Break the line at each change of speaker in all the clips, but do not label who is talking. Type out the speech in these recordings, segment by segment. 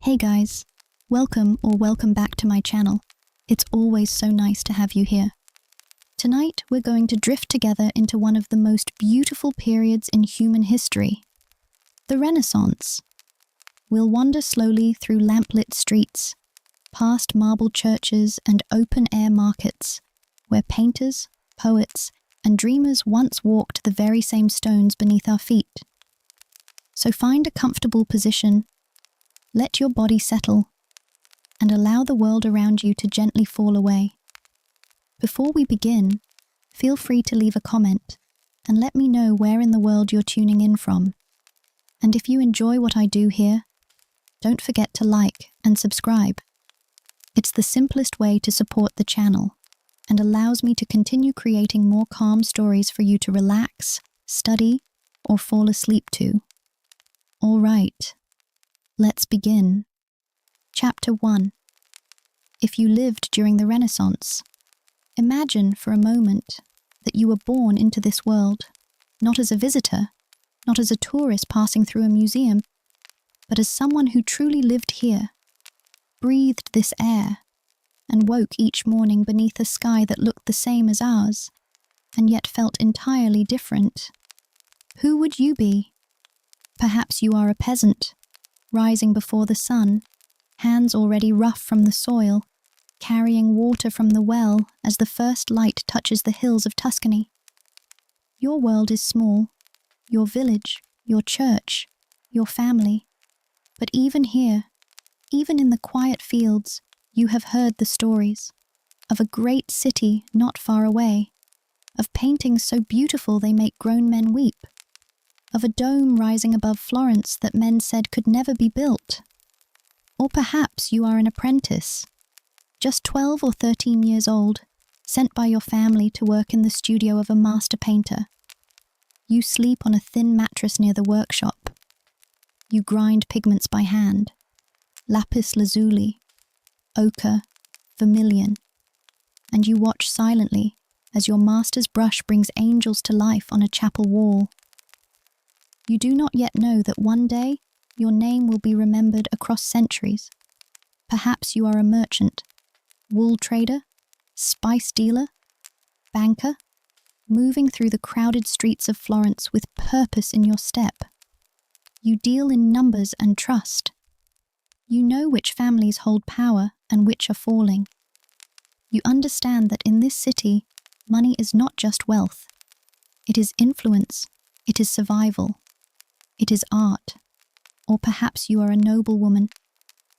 Hey guys, welcome back to my channel. It's always so nice to have you here. Tonight we're going to drift together into one of the most beautiful periods in human history, the Renaissance. We'll wander slowly through lamplit streets, past marble churches and open-air markets, where painters, poets, and dreamers once walked the very same stones beneath our feet. So find a comfortable position, let your body settle, and allow the world around you to gently fall away. Before we begin, feel free to leave a comment and let me know where in the world you're tuning in from. And if you enjoy what I do here, don't forget to like and subscribe. It's the simplest way to support the channel and allows me to continue creating more calm stories for you to relax, study, or fall asleep to. All right. Let's begin. Chapter 1. If you lived during the Renaissance, imagine for a moment that you were born into this world, not as a visitor, not as a tourist passing through a museum, but as someone who truly lived here, breathed this air, and woke each morning beneath a sky that looked the same as ours, and yet felt entirely different. Who would you be? Perhaps you are a peasant, rising before the sun, hands already rough from the soil, carrying water from the well as the first light touches the hills of Tuscany. Your world is small, your village, your church, your family. But even here, even in the quiet fields, you have heard the stories of a great city not far away, of paintings so beautiful they make grown men weep, of a dome rising above Florence that men said could never be built. Or perhaps you are an apprentice, just 12 or 13 years old, sent by your family to work in the studio of a master painter. You sleep on a thin mattress near the workshop. You grind pigments by hand, lapis lazuli, ochre, vermilion, and you watch silently as your master's brush brings angels to life on a chapel wall. You do not yet know that one day your name will be remembered across centuries. Perhaps you are a merchant, wool trader, spice dealer, banker, moving through the crowded streets of Florence with purpose in your step. You deal in numbers and trust. You know which families hold power and which are falling. You understand that in this city, money is not just wealth. It is influence, it is survival. It is art. Or perhaps you are a noblewoman,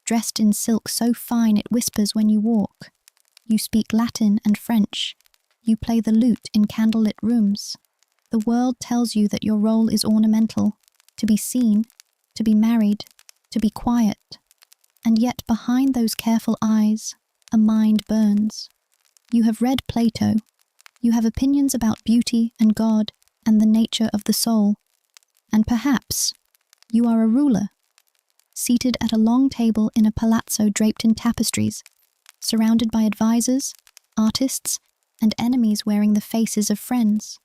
dressed in silk so fine it whispers when you walk. You speak Latin and French. You play the lute in candlelit rooms. The world tells you that your role is ornamental, to be seen, to be married, to be quiet. And yet behind those careful eyes, a mind burns. You have read Plato. You have opinions about beauty and God and the nature of the soul. And perhaps you are a ruler, seated at a long table in a palazzo draped in tapestries, surrounded by advisors, artists, and enemies wearing the faces of friends.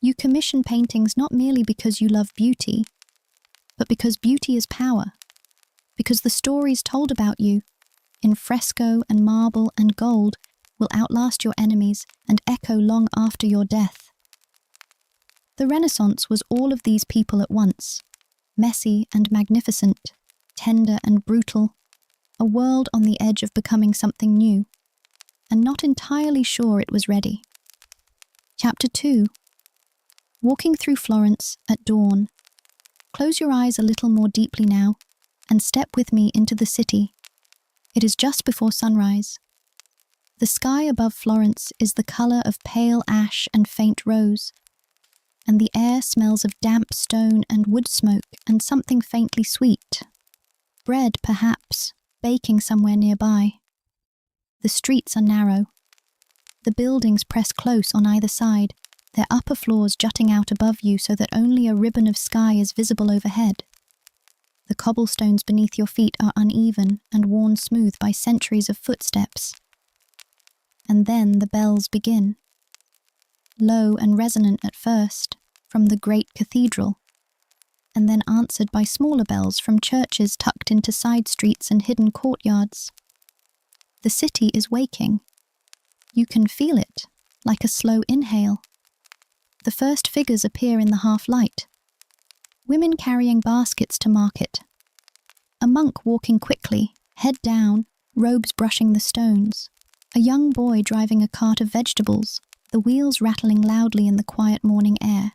You commission paintings not merely because you love beauty, but because beauty is power, because the stories told about you, in fresco and marble and gold, will outlast your enemies and echo long after your death. The Renaissance was all of these people at once, messy and magnificent, tender and brutal, a world on the edge of becoming something new, and not entirely sure it was ready. Chapter 2. Walking through Florence at dawn. Close your eyes a little more deeply now, and step with me into the city. It is just before sunrise. The sky above Florence is the colour of pale ash and faint rose, and the air smells of damp stone and wood smoke and something faintly sweet. Bread, perhaps, baking somewhere nearby. The streets are narrow. The buildings press close on either side, their upper floors jutting out above you so that only a ribbon of sky is visible overhead. The cobblestones beneath your feet are uneven and worn smooth by centuries of footsteps. And then the bells begin. Low and resonant at first, from the great cathedral. and then answered by smaller bells from churches tucked into side streets and hidden courtyards. The city is waking. You can feel it, like a slow inhale. The first figures appear in the half-light. Women carrying baskets to market. A monk walking quickly, head down, robes brushing the stones. A young boy driving a cart of vegetables, the wheels rattling loudly in the quiet morning air.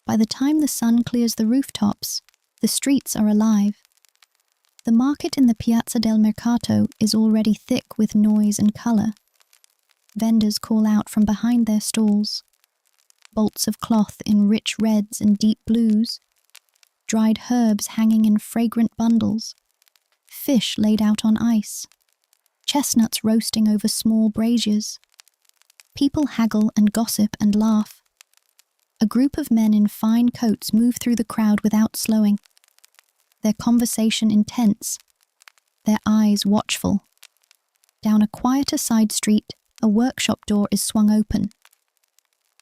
By the time the sun clears the rooftops, the streets are alive. The market in the Piazza del Mercato is already thick with noise and colour. Vendors call out from behind their stalls. Bolts of cloth in rich reds and deep blues, dried herbs hanging in fragrant bundles, fish laid out on ice, chestnuts roasting over small braziers. People haggle and gossip and laugh. A group of men in fine coats move through the crowd without slowing, their conversation intense, their eyes watchful. Down a quieter side street, a workshop door is swung open.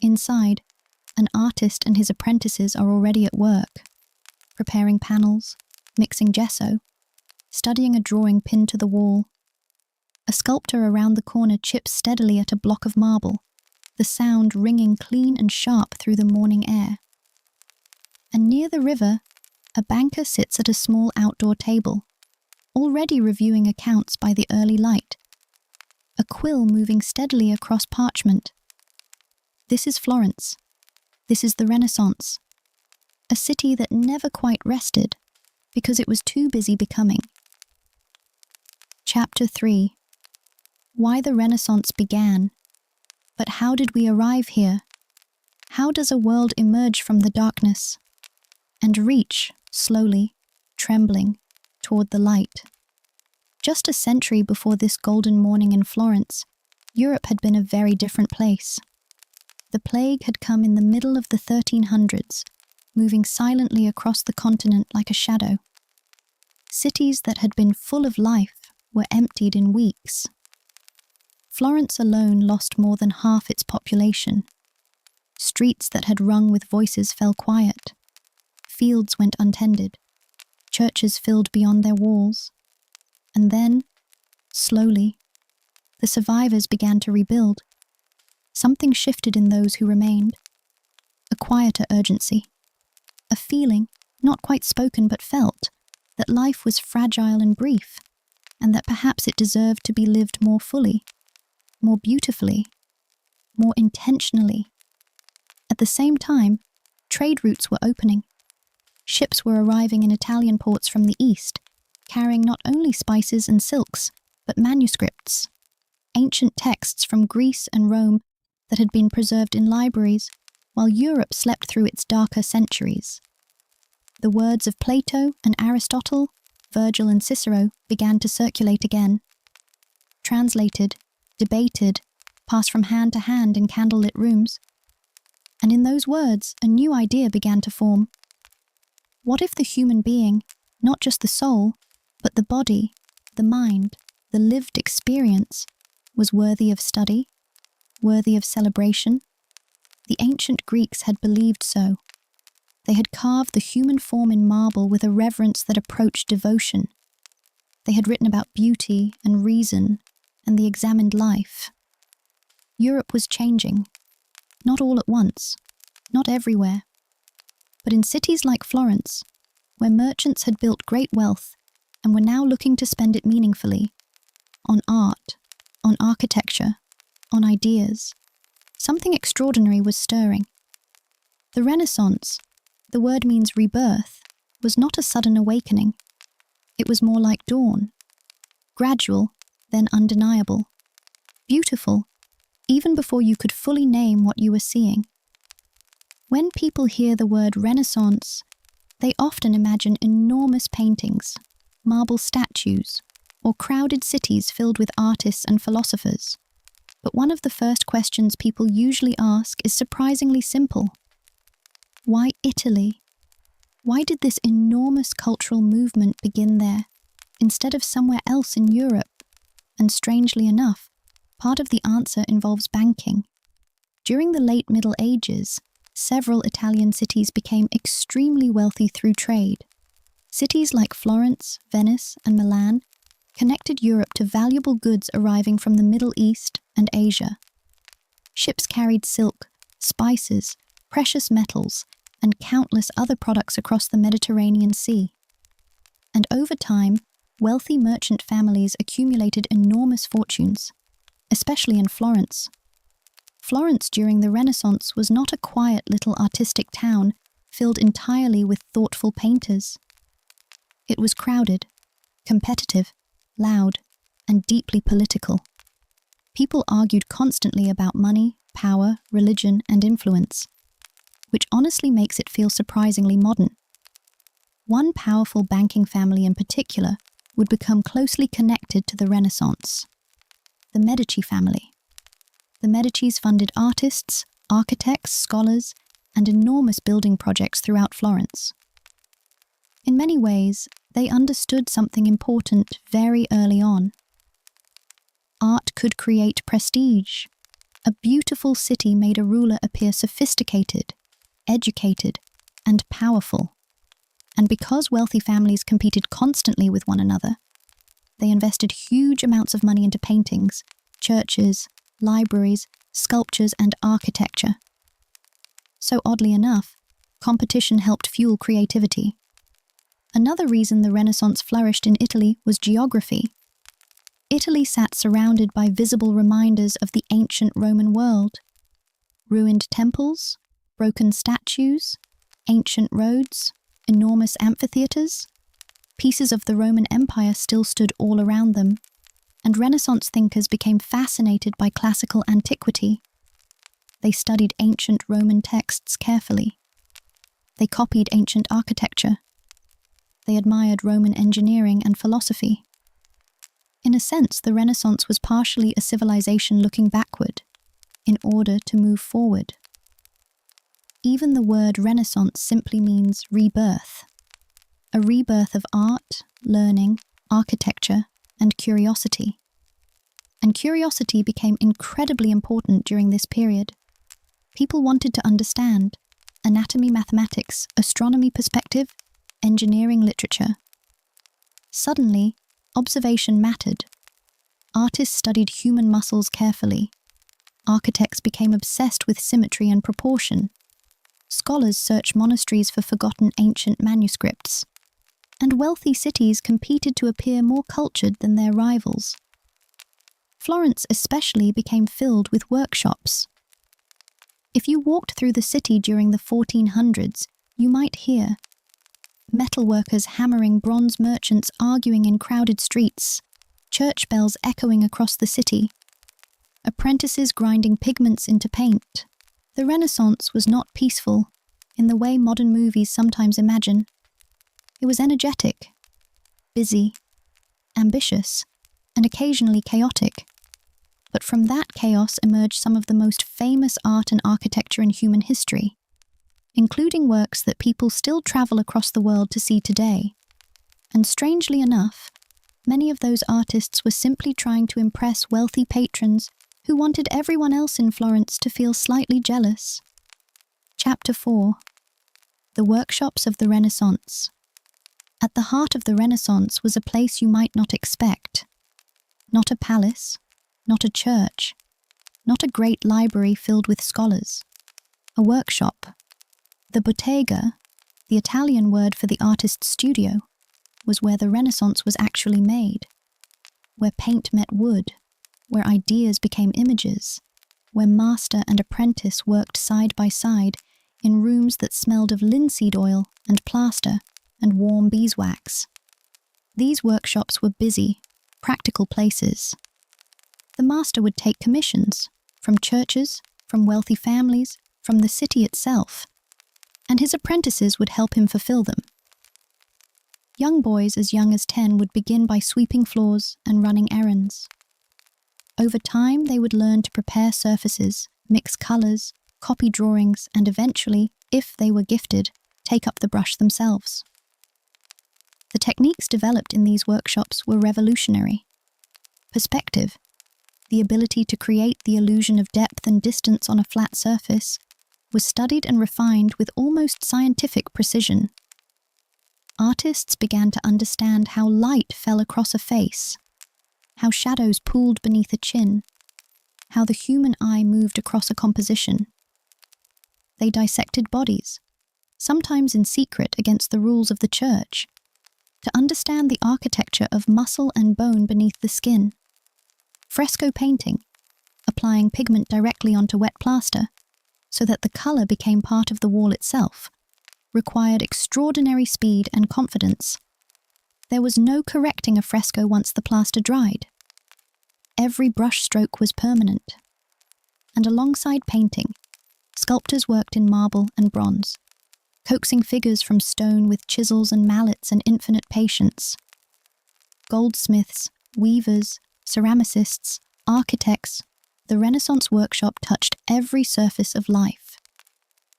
Inside, an artist and his apprentices are already at work, preparing panels, mixing gesso, studying a drawing pinned to the wall. A sculptor around the corner chips steadily at a block of marble, the sound ringing clean and sharp through the morning air. And near the river, a banker sits at a small outdoor table, already reviewing accounts by the early light, a quill moving steadily across parchment. This is Florence. This is the Renaissance, a city that never quite rested because it was too busy becoming. Chapter 3. Why the Renaissance began. But how did we arrive here? How does a world emerge from the darkness and reach, slowly, trembling, toward the light? Just a century before this golden morning in Florence, Europe had been a very different place. The plague had come in the middle of the 1300s, moving silently across the continent like a shadow. Cities that had been full of life were emptied in weeks. Florence alone lost more than half its population. Streets that had rung with voices fell quiet. Fields went untended. Churches filled beyond their walls. And then, slowly, the survivors began to rebuild. Something shifted in those who remained. A quieter urgency. A feeling, not quite spoken but felt, that life was fragile and brief, and that perhaps it deserved to be lived more fully, more beautifully, more intentionally. At the same time, trade routes were opening. Ships were arriving in Italian ports from the east, carrying not only spices and silks, but manuscripts, ancient texts from Greece and Rome that had been preserved in libraries, while Europe slept through its darker centuries. The words of Plato and Aristotle, Virgil and Cicero began to circulate again. Translated, debated, passed from hand to hand in candlelit rooms. And in those words, a new idea began to form. What if the human being, not just the soul, but the body, the mind, the lived experience, was worthy of study, worthy of celebration? The ancient Greeks had believed so. They had carved the human form in marble with a reverence that approached devotion. They had written about beauty and reason and the examined life. Europe was changing, not all at once, not everywhere, but in cities like Florence, where merchants had built great wealth and were now looking to spend it meaningfully, on art, on architecture, on ideas. Something extraordinary was stirring. The Renaissance, the word means rebirth, was not a sudden awakening. It was more like dawn, gradual, then undeniable, beautiful, even before you could fully name what you were seeing. When people hear the word Renaissance, they often imagine enormous paintings, marble statues, or crowded cities filled with artists and philosophers. But one of the first questions people usually ask is surprisingly simple. Why Italy? Why did this enormous cultural movement begin there, instead of somewhere else in Europe? And strangely enough, part of the answer involves banking. During the late Middle Ages, several Italian cities became extremely wealthy through trade. Cities like Florence, Venice, and Milan connected Europe to valuable goods arriving from the Middle East and Asia. Ships carried silk, spices, precious metals, and countless other products across the Mediterranean Sea. And over time, wealthy merchant families accumulated enormous fortunes, especially in Florence. Florence during the Renaissance was not a quiet little artistic town filled entirely with thoughtful painters. It was crowded, competitive, loud, and deeply political. People argued constantly about money, power, religion, and influence, which honestly makes it feel surprisingly modern. One powerful banking family in particular would become closely connected to the Renaissance: the Medici family. The Medicis funded artists, architects, scholars, and enormous building projects throughout Florence. In many ways, they understood something important very early on. Art could create prestige. A beautiful city made a ruler appear sophisticated, educated, and powerful. And because wealthy families competed constantly with one another, they invested huge amounts of money into paintings, churches, libraries, sculptures, and architecture. So oddly enough, competition helped fuel creativity. Another reason the Renaissance flourished in Italy was geography. Italy sat surrounded by visible reminders of the ancient Roman world. Ruined temples, broken statues, ancient roads, enormous amphitheaters. Pieces of the Roman Empire still stood all around them, and Renaissance thinkers became fascinated by classical antiquity. They studied ancient Roman texts carefully. They copied ancient architecture. They admired Roman engineering and philosophy. In a sense, the Renaissance was partially a civilization looking backward, in order to move forward. Even the word Renaissance simply means rebirth. A rebirth of art, learning, architecture, and curiosity. And curiosity became incredibly important during this period. People wanted to understand anatomy, mathematics, astronomy, perspective, engineering, literature. Suddenly, observation mattered. Artists studied human muscles carefully. Architects became obsessed with symmetry and proportion. Scholars searched monasteries for forgotten ancient manuscripts. And wealthy cities competed to appear more cultured than their rivals. Florence especially became filled with workshops. If you walked through the city during the 1400s, you might hear metalworkers hammering, bronze merchants arguing in crowded streets, church bells echoing across the city, apprentices grinding pigments into paint. The Renaissance was not peaceful in the way modern movies sometimes imagine. It was energetic, busy, ambitious, and occasionally chaotic. But from that chaos emerged some of the most famous art and architecture in human history, including works that people still travel across the world to see today. And strangely enough, many of those artists were simply trying to impress wealthy patrons who wanted everyone else in Florence to feel slightly jealous. Chapter 4. The Workshops of the Renaissance. At the heart of the Renaissance was a place you might not expect. Not a palace, not a church, not a great library filled with scholars. A workshop. The bottega, the Italian word for the artist's studio, was where the Renaissance was actually made, where paint met wood, where ideas became images, where master and apprentice worked side by side in rooms that smelled of linseed oil and plaster and warm beeswax. These workshops were busy, practical places. The master would take commissions from churches, from wealthy families, from the city itself, and his apprentices would help him fulfill them. Young boys as young as 10 would begin by sweeping floors and running errands. Over time, they would learn to prepare surfaces, mix colors, copy drawings, and eventually, if they were gifted, take up the brush themselves. The techniques developed in these workshops were revolutionary. Perspective, the ability to create the illusion of depth and distance on a flat surface, was studied and refined with almost scientific precision. Artists began to understand how light fell across a face, how shadows pooled beneath a chin, how the human eye moved across a composition. They dissected bodies, sometimes in secret against the rules of the church, to understand the architecture of muscle and bone beneath the skin. Fresco painting, applying pigment directly onto wet plaster so that the color became part of the wall itself, required extraordinary speed and confidence. There was no correcting a fresco once the plaster dried. Every brush stroke was permanent. And alongside painting, sculptors worked in marble and bronze, coaxing figures from stone with chisels and mallets and infinite patience. Goldsmiths, weavers, ceramicists, architects, the Renaissance workshop touched every surface of life.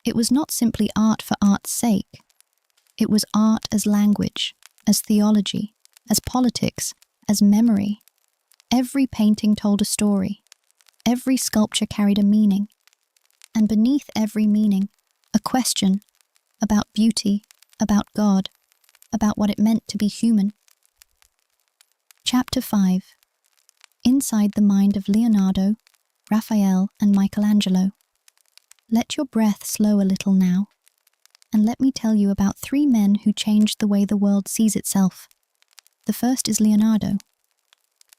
It was not simply art for art's sake. It was art as language, as theology, as politics, as memory. Every painting told a story. Every sculpture carried a meaning. And beneath every meaning, a question about beauty, about God, about what it meant to be human. Chapter 5. Inside the mind of Leonardo, Raphael, and Michelangelo. Let your breath slow a little now, and let me tell you about 3 men who changed the way the world sees itself. The first is Leonardo.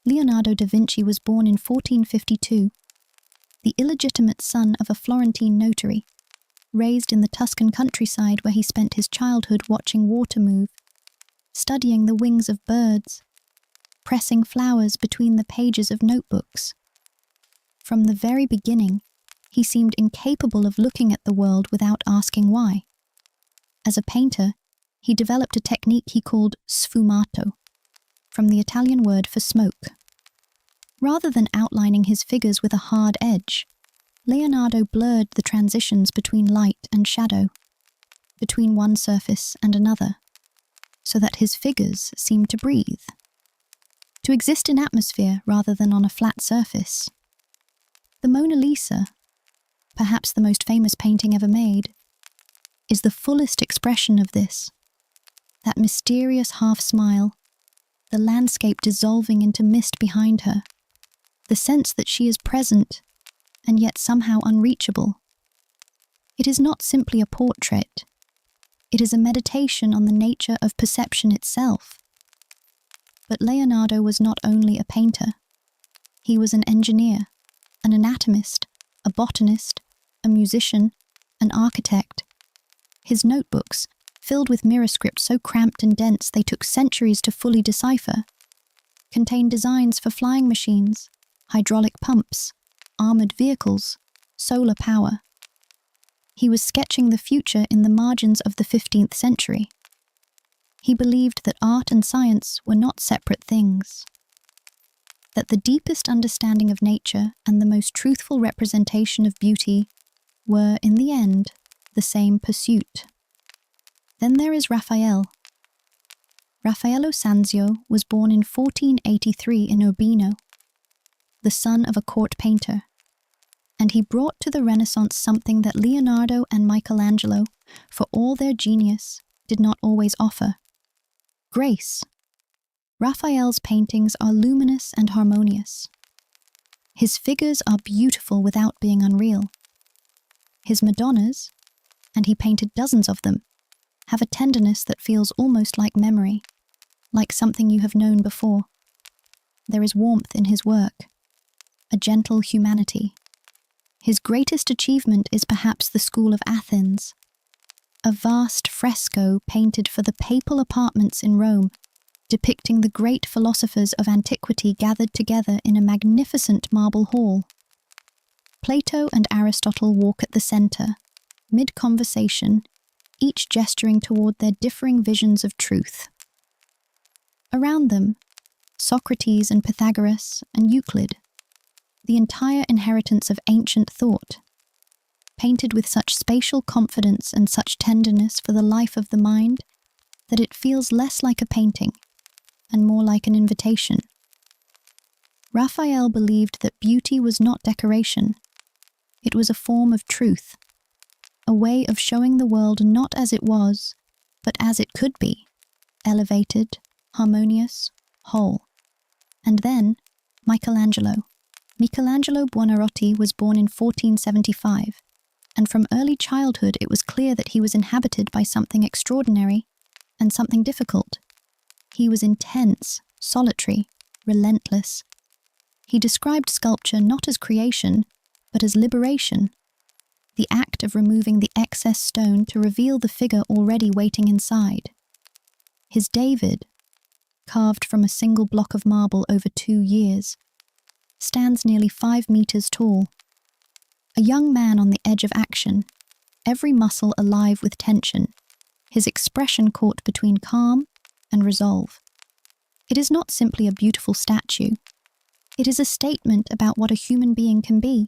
Leonardo da Vinci was born in 1452, the illegitimate son of a Florentine notary, raised in the Tuscan countryside where he spent his childhood watching water move, studying the wings of birds, pressing flowers between the pages of notebooks. From the very beginning, he seemed incapable of looking at the world without asking why. As a painter, he developed a technique he called sfumato, from the Italian word for smoke. Rather than outlining his figures with a hard edge, Leonardo blurred the transitions between light and shadow, between one surface and another, so that his figures seemed to breathe, to exist in atmosphere rather than on a flat surface. The Mona Lisa, perhaps the most famous painting ever made, is the fullest expression of this. That mysterious half-smile, the landscape dissolving into mist behind her, the sense that she is present and yet somehow unreachable. It is not simply a portrait. It is a meditation on the nature of perception itself. But Leonardo was not only a painter. He was an engineer, an anatomist, a botanist, a musician, an architect. His notebooks, filled with mirror script so cramped and dense they took centuries to fully decipher, contained designs for flying machines, hydraulic pumps, armored vehicles, solar power. He was sketching the future in the margins of the 15th century. He believed that art and science were not separate things, that the deepest understanding of nature and the most truthful representation of beauty were, in the end, the same pursuit. Then there is Raphael. Raffaello Sanzio was born in 1483 in Urbino, the son of a court painter, and he brought to the Renaissance something that Leonardo and Michelangelo, for all their genius, did not always offer: grace. Raphael's paintings are luminous and harmonious. His figures are beautiful without being unreal. His Madonnas, and he painted dozens of them, have a tenderness that feels almost like memory, like something you have known before. There is warmth in his work, a gentle humanity. His greatest achievement is perhaps the School of Athens, a vast fresco painted for the papal apartments in Rome, depicting the great philosophers of antiquity gathered together in a magnificent marble hall. Plato and Aristotle walk at the center, mid-conversation, each gesturing toward their differing visions of truth. Around them, Socrates and Pythagoras and Euclid, the entire inheritance of ancient thought, painted with such spatial confidence and such tenderness for the life of the mind that it feels less like a painting and more like an invitation. Raphael believed that beauty was not decoration. It was a form of truth. a way of showing the world not as it was, but as it could be, elevated, harmonious, whole. And then, Michelangelo. Michelangelo Buonarroti was born in 1475, and from early childhood it was clear that he was inhabited by something extraordinary and something difficult. He was intense, solitary, relentless. He described sculpture not as creation, but as liberation, the act of removing the excess stone to reveal the figure already waiting inside. His David, carved from a single block of marble over 2 years, stands nearly 5 meters tall. A young man on the edge of action, every muscle alive with tension, his expression caught between calm and resolve. It is not simply a beautiful statue. It is a statement about what a human being can be.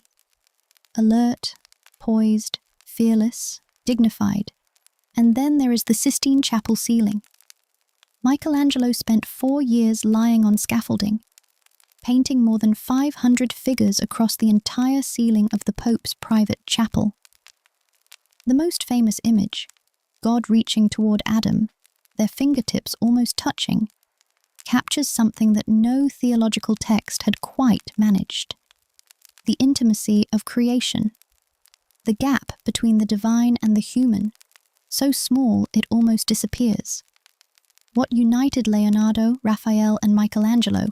Alert, poised, fearless, dignified. And then there is the Sistine Chapel ceiling. Michelangelo spent 4 years lying on scaffolding, painting more than 500 figures across the entire ceiling of the Pope's private chapel. The most famous image, God reaching toward Adam, their fingertips almost touching, captures something that no theological text had quite managed: the intimacy of creation, the gap between the divine and the human, so small it almost disappears. What united Leonardo, Raphael, and Michelangelo,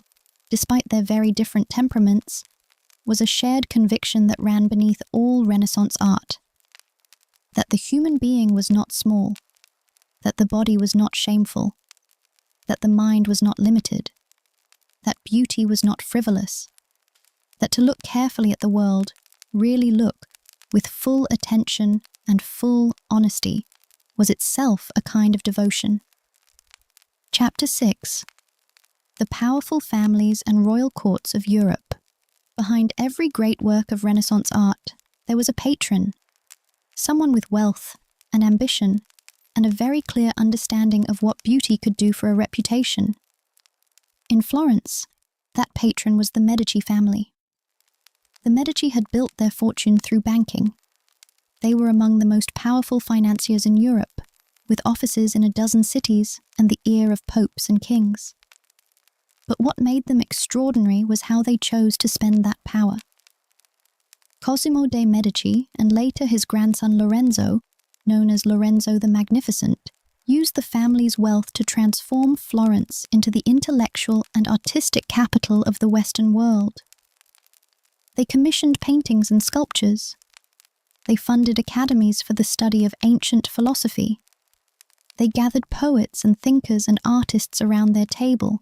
despite their very different temperaments, was a shared conviction that ran beneath all Renaissance art: that the human being was not small, that the body was not shameful, that the mind was not limited, that beauty was not frivolous, that to look carefully at the world, really look, with full attention and full honesty, was itself a kind of devotion. Chapter 6. The powerful families and royal courts of Europe. Behind every great work of Renaissance art, there was a patron, someone with wealth and ambition and a very clear understanding of what beauty could do for a reputation. In Florence, that patron was the Medici family. The Medici had built their fortune through banking. They were among the most powerful financiers in Europe, with offices in a dozen cities and the ear of popes and kings. But what made them extraordinary was how they chose to spend that power. Cosimo de' Medici, and later his grandson Lorenzo, known as Lorenzo the Magnificent, used the family's wealth to transform Florence into the intellectual and artistic capital of the Western world. They commissioned paintings and sculptures. They funded academies for the study of ancient philosophy. They gathered poets and thinkers and artists around their table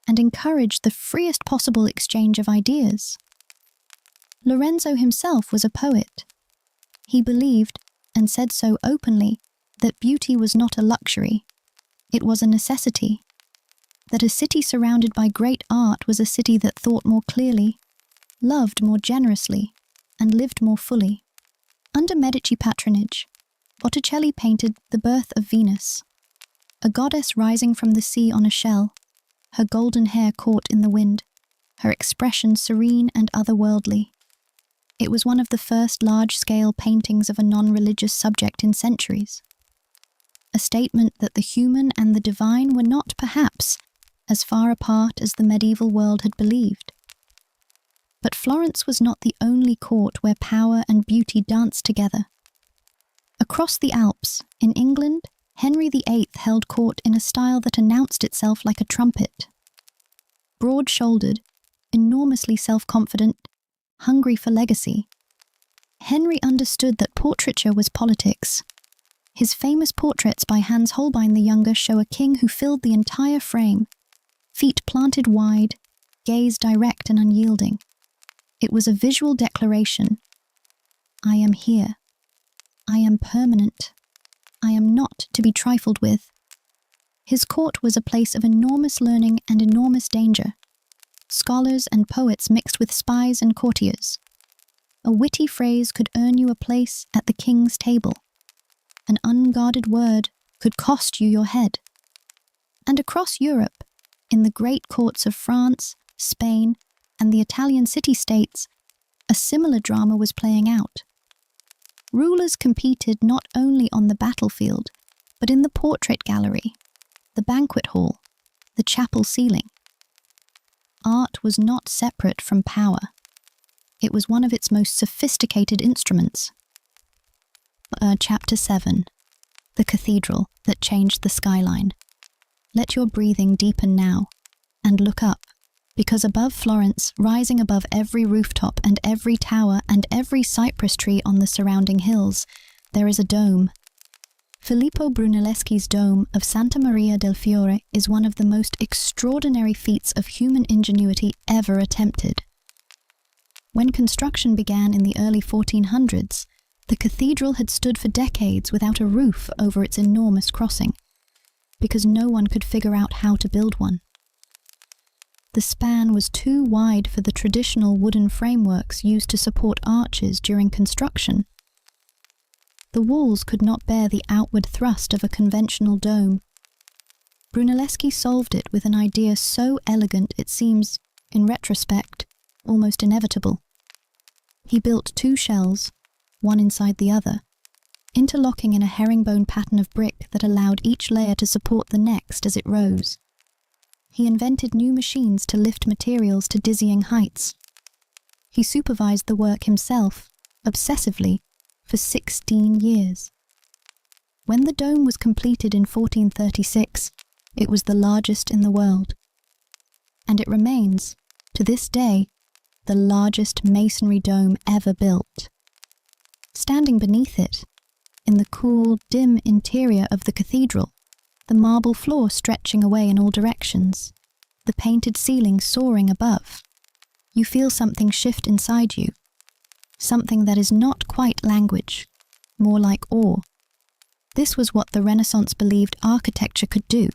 and encouraged the freest possible exchange of ideas. Lorenzo himself was a poet. He believed, and said so openly, that beauty was not a luxury, it was a necessity, that a city surrounded by great art was a city that thought more clearly, loved more generously, and lived more fully. Under Medici patronage, Botticelli painted The Birth of Venus, a goddess rising from the sea on a shell, her golden hair caught in the wind, her expression serene and otherworldly. It was one of the first large-scale paintings of a non-religious subject in centuries. A statement that the human and the divine were not, perhaps, as far apart as the medieval world had believed. But Florence was not the only court where power and beauty danced together. Across the Alps, in England, Henry VIII held court in a style that announced itself like a trumpet. Broad-shouldered, enormously self-confident, hungry for legacy, Henry understood that portraiture was politics. His famous portraits by Hans Holbein the Younger show a king who filled the entire frame, feet planted wide, gaze direct and unyielding. It was a visual declaration. I am here. I am permanent. I am not to be trifled with. His court was a place of enormous learning and enormous danger. Scholars and poets mixed with spies and courtiers. A witty phrase could earn you a place at the king's table. An unguarded word could cost you your head. And across Europe, in the great courts of France, Spain, and the Italian city-states, a similar drama was playing out. Rulers competed not only on the battlefield, but in the portrait gallery, the banquet hall, the chapel ceiling. Art was not separate from power. It was one of its most sophisticated instruments. Chapter 7. The Cathedral That Changed the Skyline. Let your breathing deepen now, and look up, because above Florence, rising above every rooftop and every tower and every cypress tree on the surrounding hills, there is a dome. Filippo Brunelleschi's dome of Santa Maria del Fiore is one of the most extraordinary feats of human ingenuity ever attempted. When construction began in the early 1400s, the cathedral had stood for decades without a roof over its enormous crossing, because no one could figure out how to build one. The span was too wide for the traditional wooden frameworks used to support arches during construction. The walls could not bear the outward thrust of a conventional dome. Brunelleschi solved it with an idea so elegant it seems, in retrospect, almost inevitable. He built two shells, one inside the other, interlocking in a herringbone pattern of brick that allowed each layer to support the next as it rose. He invented new machines to lift materials to dizzying heights. He supervised the work himself, obsessively, for 16 years. When the dome was completed in 1436, it was the largest in the world. And it remains, to this day, the largest masonry dome ever built. Standing beneath it, in the cool, dim interior of the cathedral, the marble floor stretching away in all directions, the painted ceiling soaring above, you feel something shift inside you, something that is not quite language, more like awe. This was what the Renaissance believed architecture could do,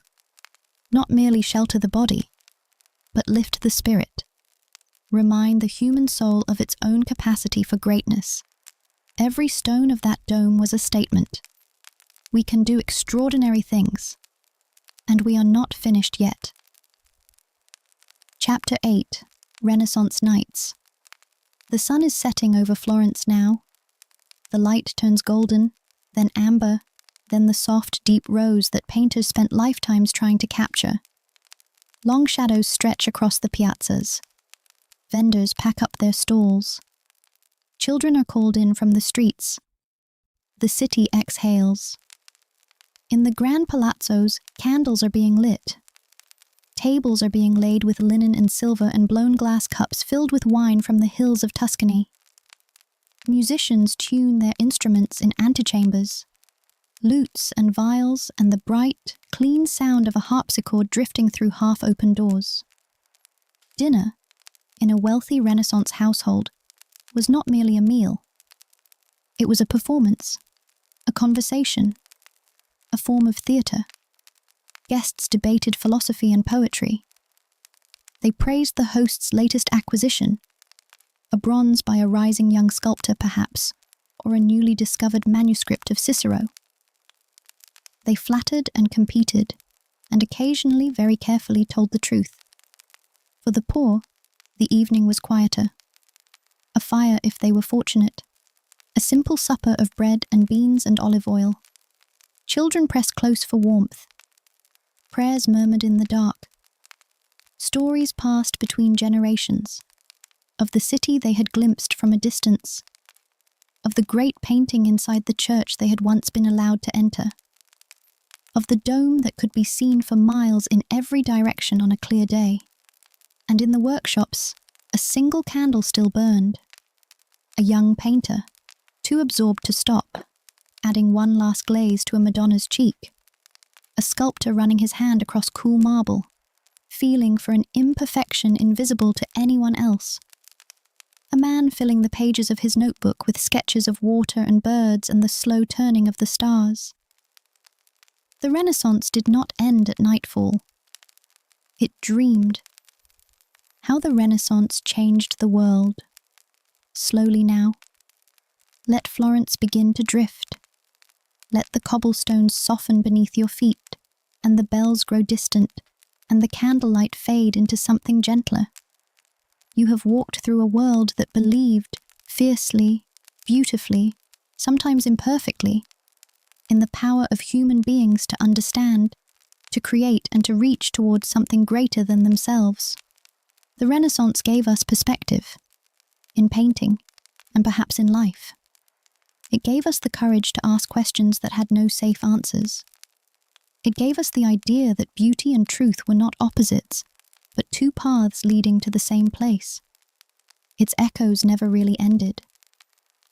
not merely shelter the body, but lift the spirit, remind the human soul of its own capacity for greatness. Every stone of that dome was a statement. We can do extraordinary things, and we are not finished yet. Chapter 8. Renaissance Nights. The sun is setting over Florence now. The light turns golden, then amber, then the soft, deep rose that painters spent lifetimes trying to capture. Long shadows stretch across the piazzas. Vendors pack up their stalls. Children are called in from the streets. The city exhales. In the grand palazzos, candles are being lit. Tables are being laid with linen and silver and blown glass cups filled with wine from the hills of Tuscany. Musicians tune their instruments in antechambers. Lutes and viols and the bright, clean sound of a harpsichord drifting through half-open doors. Dinner, in a wealthy Renaissance household, was not merely a meal. It was a performance, a conversation, a form of theatre. Guests debated philosophy and poetry. They praised the host's latest acquisition, a bronze by a rising young sculptor perhaps, or a newly discovered manuscript of Cicero. They flattered and competed, and occasionally very carefully told the truth. For the poor, the evening was quieter. A fire if they were fortunate, a simple supper of bread and beans and olive oil. Children pressed close for warmth. Prayers murmured in the dark. Stories passed between generations, of the city they had glimpsed from a distance, of the great painting inside the church they had once been allowed to enter, of the dome that could be seen for miles in every direction on a clear day. And in the workshops, a single candle still burned. A young painter, too absorbed to stop, adding one last glaze to a Madonna's cheek. A sculptor running his hand across cool marble, feeling for an imperfection invisible to anyone else. A man filling the pages of his notebook with sketches of water and birds and the slow turning of the stars. The Renaissance did not end at nightfall. It dreamed. How the Renaissance changed the world. Slowly now. Let Florence begin to drift. Let the cobblestones soften beneath your feet, and the bells grow distant, and the candlelight fade into something gentler. You have walked through a world that believed, fiercely, beautifully, sometimes imperfectly, in the power of human beings to understand, to create, and to reach towards something greater than themselves. The Renaissance gave us perspective, in painting, and perhaps in life. It gave us the courage to ask questions that had no safe answers. It gave us the idea that beauty and truth were not opposites, but two paths leading to the same place. Its echoes never really ended.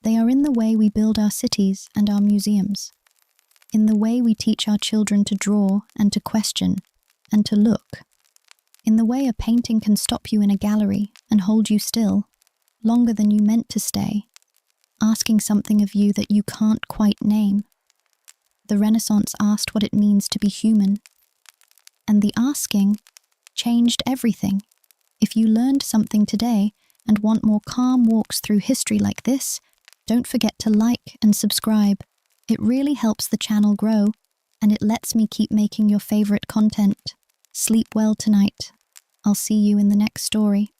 They are in the way we build our cities and our museums, in the way we teach our children to draw and to question and to look, in the way a painting can stop you in a gallery and hold you still, longer than you meant to stay, asking something of you that you can't quite name. The Renaissance asked what it means to be human, and the asking changed everything. If you learned something today and want more calm walks through history like this, don't forget to like and subscribe. It really helps the channel grow, and it lets me keep making your favorite content. Sleep well tonight. I'll see you in the next story.